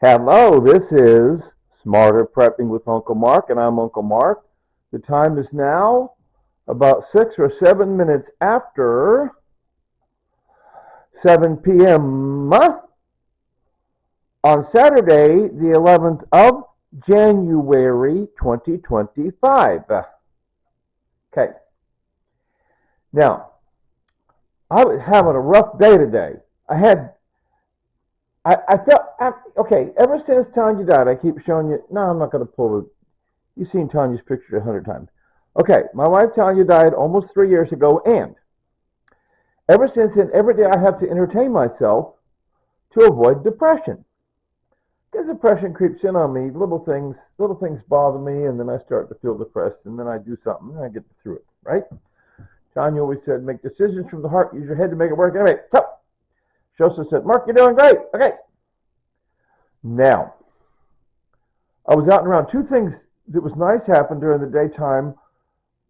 Hello, this is Smarter Prepping with Uncle Mark, and I'm Uncle Mark. The time is now about 6 or 7 minutes after 7 p.m. on Saturday, the 11th of January, 2025. Okay, now, I was having a rough day today. I felt, okay, ever since Tanya died, I keep showing you, no, I'm not going to pull it. You've seen Tanya's picture 100 times. Okay, my wife Tanya died almost 3 years ago, and ever since then, every day I have to entertain myself to avoid depression. Because depression creeps in on me, little things bother me, and then I start to feel depressed, and then I do something, and I get through it, right? Tanya always said, make decisions from the heart, use your head to make it work. Anyway, so she also said, Mark, you're doing great. Okay. Now, I was out and around. Two things that was nice happened during the daytime.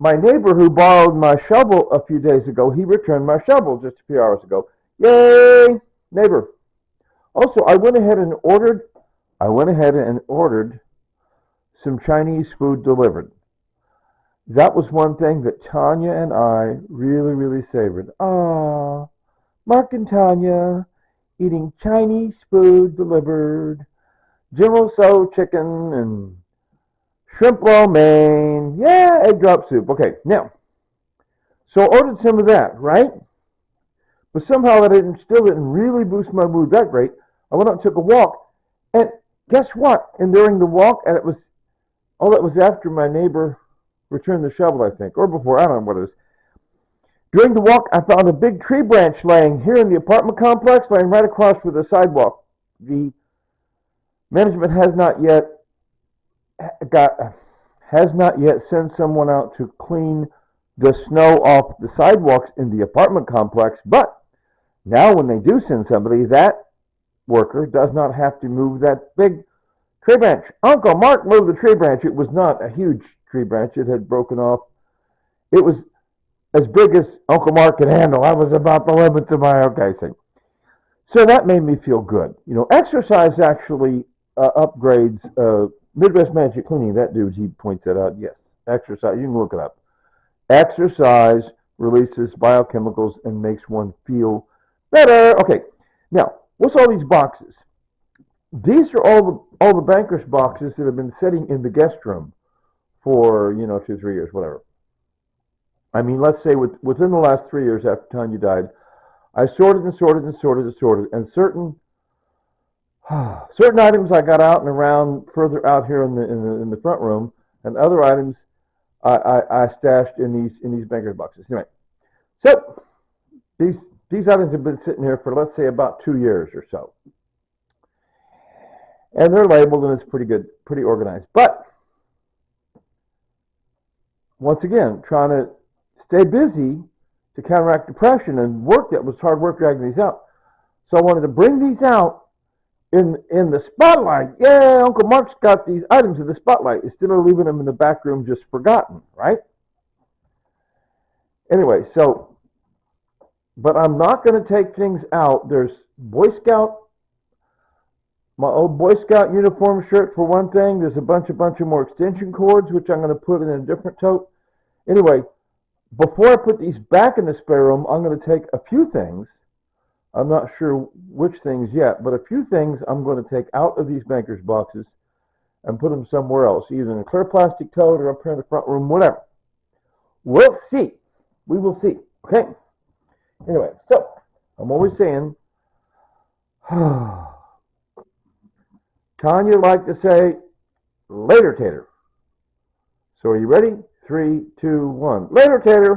My neighbor who borrowed my shovel a few days ago, he returned my shovel just a few hours ago. Yay, neighbor. Also, I went ahead and ordered some Chinese food delivered. That was one thing that Tanya and I really, really savored. Ah, Mark and Tanya eating Chinese food delivered. General Tso chicken and shrimp lo mein. Yeah, egg drop soup. Okay, now, so I ordered some of that, right? But somehow that still didn't really boost my mood that great. I went out and took a walk, and guess what? And during the walk, and that was after my neighbor returned the shovel, I think, or before, I don't know what it is. During the walk, I found a big tree branch laying here in the apartment complex, laying right across with the sidewalk. The management has not yet sent someone out to clean the snow off the sidewalks in the apartment complex, but now when they do send somebody, that worker does not have to move that big tree branch. Uncle Mark moved the tree branch. It was not a huge tree branch. It had broken off. It was as big as Uncle Mark could handle. I was about the limits of my okay thing. So that made me feel good. You know, exercise actually upgrades Midwest Magic Cleaning. That dude, he points that out. Yes, exercise. You can look it up. Exercise releases biochemicals and makes one feel better. Okay, now what's all these boxes? These are all the bankers boxes that have been sitting in the guest room for 2 3 years, whatever. I mean, let's say within the last 3 years after Tanya died, I sorted and sorted and sorted and sorted, and certain items I got out and around further out here in the front room, and other items I stashed in these bankers boxes. Anyway, so these items have been sitting here for, let's say, about 2 years or so, and they're labeled and it's pretty good, pretty organized. But once again, trying to stay busy to counteract depression and work, that was hard work dragging these out. So I wanted to bring these out in the spotlight. Yeah, Uncle Mark's got these items in the spotlight instead of leaving them in the back room just forgotten, right? Anyway, so, but I'm not going to take things out. There's my old Boy Scout uniform shirt for one thing. There's a bunch of more extension cords, which I'm going to put in a different tote. Anyway, before I put these back in the spare room, I'm going to take a few things. I'm not sure which things yet, but a few things I'm going to take out of these bankers boxes and put them somewhere else, either in a clear plastic tote or up here in the front room, whatever. We'll see. We will see. Okay? Anyway, so I'm always saying, Tanya liked to say, later, Tater. So are you ready? 3, 2, 1. Later, Tater.